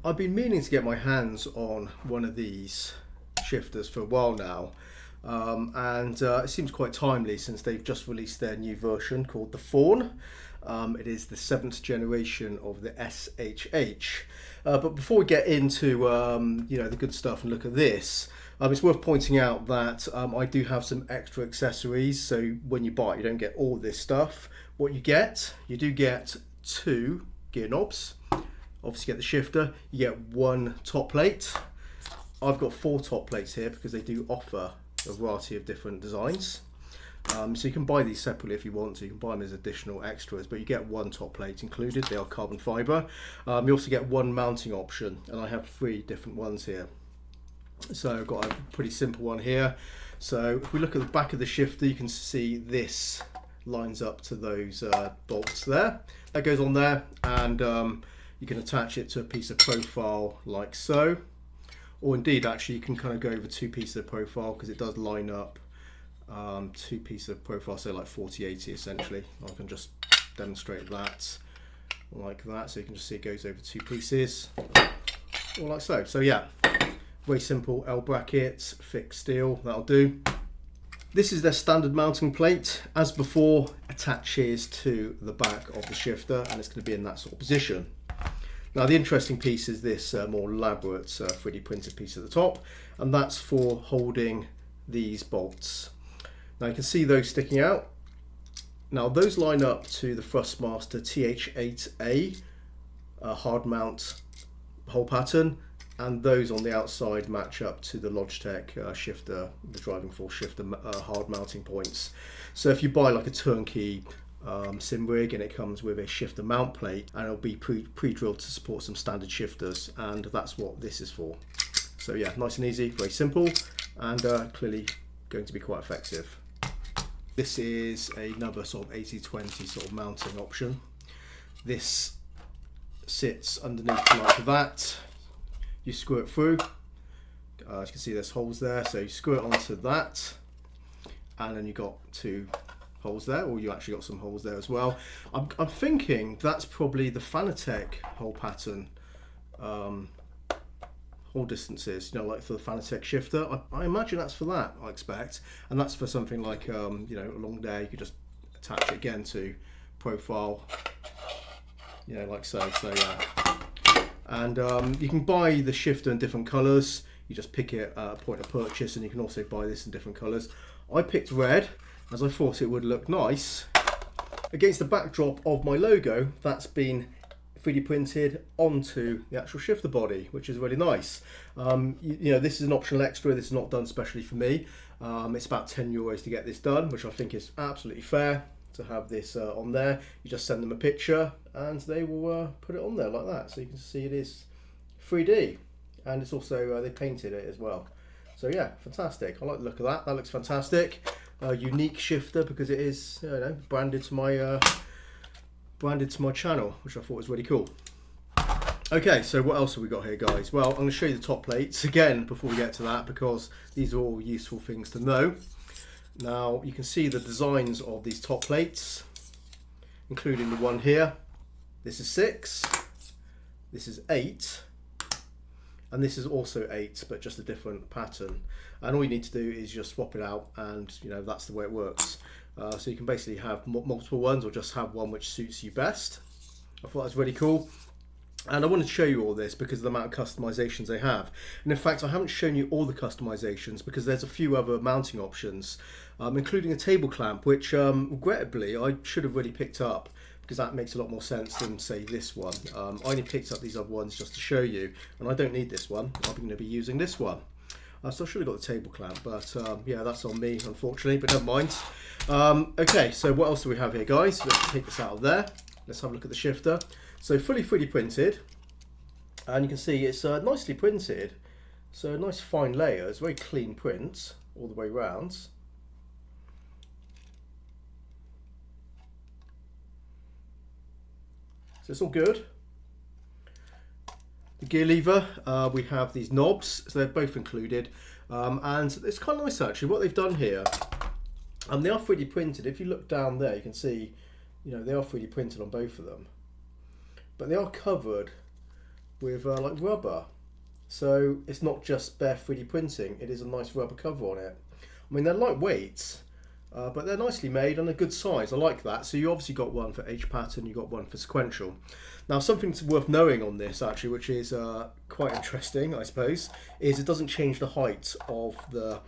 I've been meaning to get my hands on one of these shifters for a while now, and it seems quite timely since they've just released their new version called the Thorn. It is the 7th generation of the SHH. But before we get into the good stuff and look at this, it's worth pointing out that I do have some extra accessories. So when you buy it, you don't get all this stuff. What you do get 2 gear knobs. Obviously, you get the shifter. You get 1 top plate. I've got 4 top plates here because they do offer a variety of different designs. So you can buy these separately if you want to. You can buy them as additional extras, but you get 1 top plate included. They are carbon fibre. You also get 1 mounting option, and I have 3 different ones here. So I've got a pretty simple one here. So if we look at the back of the shifter, you can see this lines up to those bolts there. That goes on there, and you can attach it to a piece of profile like so. Or indeed, actually, you can kind of go over 2 pieces of profile because it does line up 2 pieces of profile, so like 40/80 essentially. I can just demonstrate that like that, so you can just see it goes over 2 pieces, or like so. So yeah, very simple L brackets, fixed steel, that'll do. This is their standard mounting plate. As before, attaches to the back of the shifter, and it's going to be in that sort of position. Now the interesting piece is this more elaborate 3D printed piece at the top, and that's for holding these bolts. Now you can see those sticking out. Now those line up to the Thrustmaster TH8A hard mount hole pattern, and those on the outside match up to the Logitech shifter, the driving force shifter hard mounting points. So if you buy like a turnkey sim rig and it comes with a shifter mount plate, and it'll be pre-drilled to support some standard shifters, and that's what this is for. So yeah, nice and easy, very simple, and clearly going to be quite effective. This is another sort of 80/20 sort of mounting option. This sits underneath like that. You screw it through. As you can see, there's holes there, so you screw it onto that, and then you got 2 holes there, or you actually got some holes there as well. I'm thinking that's probably the Fanatec hole pattern hole distances, like for the Fanatec shifter. I imagine that's for that, I expect, and that's for something like a long day. You could just attach it again to profile, like so. So yeah, and you can buy the shifter in different colours. You just pick it at a point of purchase, and you can also buy this in different colours. I picked red as I thought it would look nice against the backdrop of my logo that's been 3D printed onto the actual shifter body, which is really nice. This is an optional extra. This is not done specially for me. It's about €10 to get this done, which I think is absolutely fair to have this on there. You just send them a picture and they will put it on there like that, so you can see it is 3D, and it's also they painted it as well. So yeah, fantastic. I like the look of that. That looks fantastic. Unique shifter because it is branded to my channel, which I thought was really cool. Okay, so what else have we got here, guys? Well, I'm going to show you the top plates again before we get to that, because these are all useful things to know. Now you can see the designs of these top plates, including the one here. This is 6, this is 8, and this is also 8, but just a different pattern. And all you need to do is just swap it out, and that's the way it works. So you can basically have multiple ones, or just have one which suits you best. I thought that was really cool, and I wanted to show you all this because of the amount of customizations they have. And in fact, I haven't shown you all the customizations because there's a few other mounting options, including a table clamp, which regrettably I should have really picked up, because that makes a lot more sense than say this one. I only picked up these other ones just to show you, and I don't need this one. I'm going to be using this one. So I should have got the table clamp, but yeah, that's on me unfortunately, but never mind. Okay, so what else do we have here, guys? Let's take this out of there. Let's have a look at the shifter. So fully 3D printed, and you can see it's nicely printed. So nice fine layers, very clean print all the way around. So it's all good. The gear lever, we have these knobs, so they're both included, and it's kind of nice actually what they've done here. They are 3D printed. If you look down there, you can see, they are 3D printed on both of them, but they are covered with like rubber. So it's not just bare 3D printing, it is a nice rubber cover on it. I mean, they're lightweight, but they're nicely made and a good size. I like that. So you obviously got one for H pattern, you got one for sequential. Now, something worth knowing on this actually, which is quite interesting, I suppose, is it doesn't change the height of the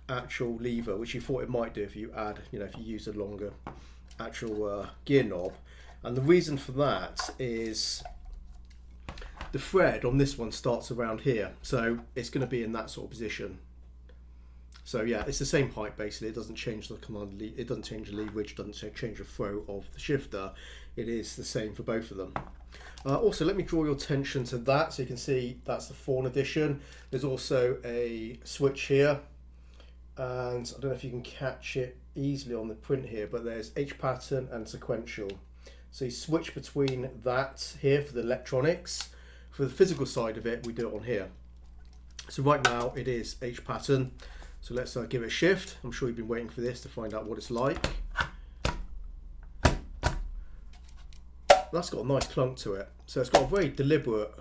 actual lever, which you thought it might do if you add, if you use a longer actual gear knob. And the reason for that is the thread on this one starts around here, so it's going to be in that sort of position. So yeah, it's the same height basically. It doesn't change the command, it doesn't change the leverage, it doesn't change the throw of the shifter. It is the same for both of them. Also, let me draw your attention to that, so you can see that's the Thorn edition. There's also a switch here, and I don't know if you can catch it easily on the print here, but there's H pattern and sequential. So you switch between that here for the electronics. For the physical side of it, we do it on here. So right now it is H pattern. So let's give it a shift. I'm sure you've been waiting for this to find out what it's like. That's got a nice clunk to it. So it's got a very deliberate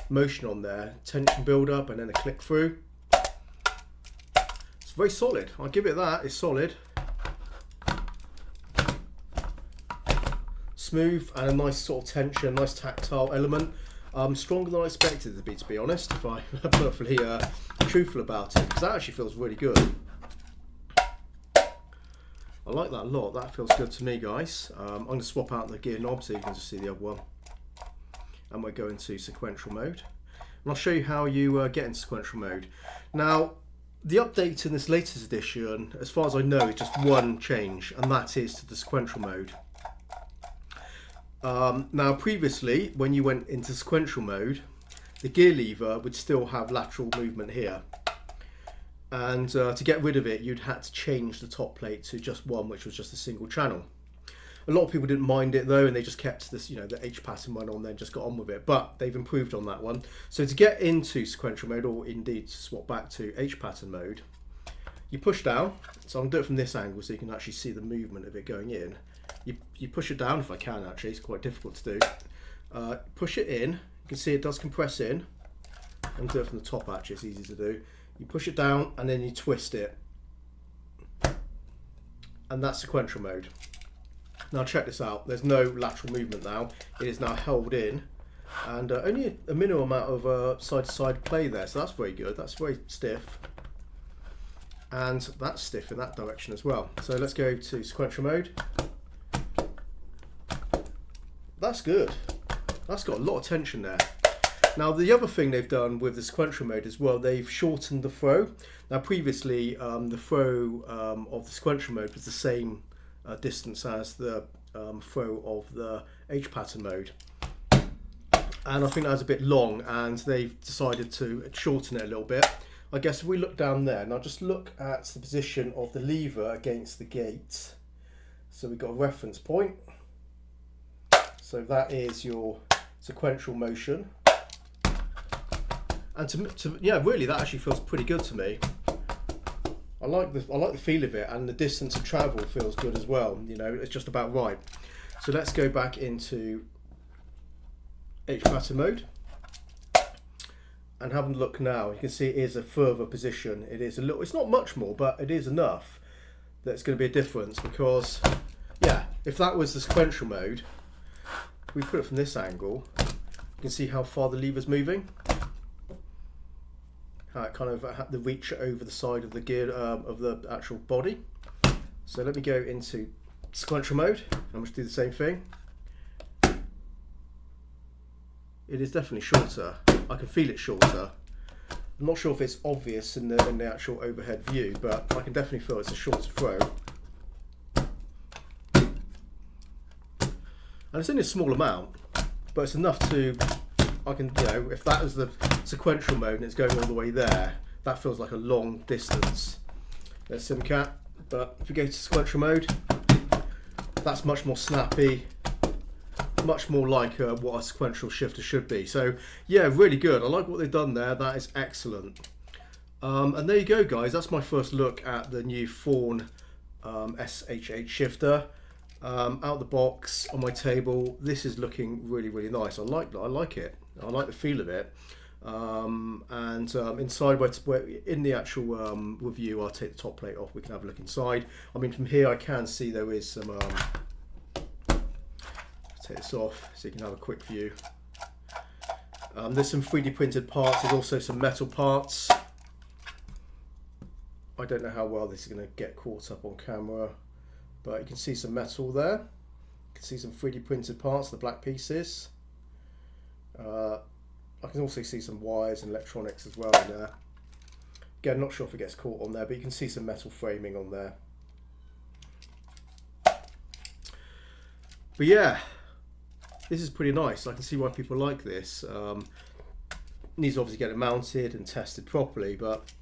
motion on there. Tension build up and then a click through. It's very solid. I'll give it that. It's solid. Smooth and a nice sort of tension, nice tactile element. Stronger than I expected it to be honest, if I'm perfectly truthful about it, because that actually feels really good. I like that a lot. That feels good to me, guys. I'm going to swap out the gear knob so you can just see the other one. And we're going to sequential mode. And I'll show you how you get in sequential mode. Now, the update in this latest edition, as far as I know, is just one change, and that is to the sequential mode. Now previously, when you went into sequential mode, the gear lever would still have lateral movement here. And to get rid of it, you'd had to change the top plate to just one, which was just a single channel. A lot of people didn't mind it though, and they just kept this, the H pattern one on there and just got on with it. But they've improved on that one. So to get into sequential mode, or indeed to swap back to H pattern mode, you push down. So I'm going to do it from this angle so you can actually see the movement of it going in. You push it down, if I can actually, it's quite difficult to do. Push it in, you can see it does compress in. I'm do it from the top actually, it's easy to do. You push it down and then you twist it. And that's sequential mode. Now check this out, there's no lateral movement now, it is now held in. And only a minimum amount of side to side play there, so that's very good, that's very stiff. And that's stiff in that direction as well. So let's go to sequential mode. That's good. That's got a lot of tension there. Now the other thing they've done with the sequential mode as well, they've shortened the throw. Now previously the throw of the sequential mode was the same distance as the throw of the H pattern mode. And I think that was a bit long, and they've decided to shorten it a little bit. I guess if we look down there, now just look at the position of the lever against the gate. So we've got a reference point. So that is your sequential motion. And yeah, really that actually feels pretty good to me. I like the feel of it, and the distance of travel feels good as well. It's just about right. So let's go back into H pattern mode. And have a look now. You can see it is a further position. It is a little, it's not much more, but it is enough that it's going to be a difference, because yeah, if that was the sequential mode, we put it from this angle, you can see how far the lever's moving, how it kind of had the reach over the side of the gear of the actual body. So let me go into sequential mode. I'm just do the same thing. It is definitely shorter. I can feel it shorter. I'm not sure if it's obvious in the actual overhead view, but I can definitely feel it's a shorter throw. And it's only a small amount, but it's enough to, I can, if that is the sequential mode and it's going all the way there, that feels like a long distance. There's SimCat, but if you go to sequential mode, that's much more snappy, much more like what a sequential shifter should be. So yeah, really good. I like what they've done there. That is excellent. And there you go, guys. That's my first look at the new Thorn SHH shifter. Out the box on my table, this is looking really, really nice. I like it. I like the feel of it. Inside, in the actual review, I'll take the top plate off. We can have a look inside. I mean, from here I can see there is some. Take this off so you can have a quick view. There's some 3D printed parts. There's also some metal parts. I don't know how well this is going to get caught up on camera, but you can see some metal there. You can see some 3D printed parts, the black pieces. I can also see some wires and electronics as well in there. Again, not sure if it gets caught on there, but you can see some metal framing on there. But yeah, this is pretty nice. I can see why people like this. Needs to obviously get it mounted and tested properly, but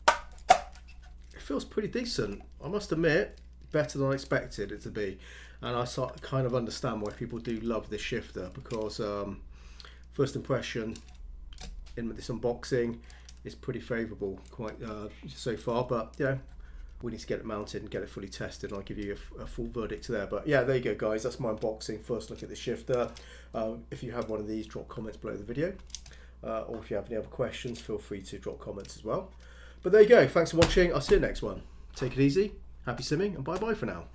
it feels pretty decent. I must admit, better than I expected it to be. And I kind of understand why people do love this shifter, because first impression in this unboxing is pretty favourable quite so far, but you know, we need to get it mounted and get it fully tested, and I'll give you a full verdict there. But yeah, there you go guys, that's my unboxing, first look at the shifter. If you have one of these, drop comments below the video, or if you have any other questions, feel free to drop comments as well. But there you go, thanks for watching, I'll see you next one. Take it easy, happy simming, and bye bye for now.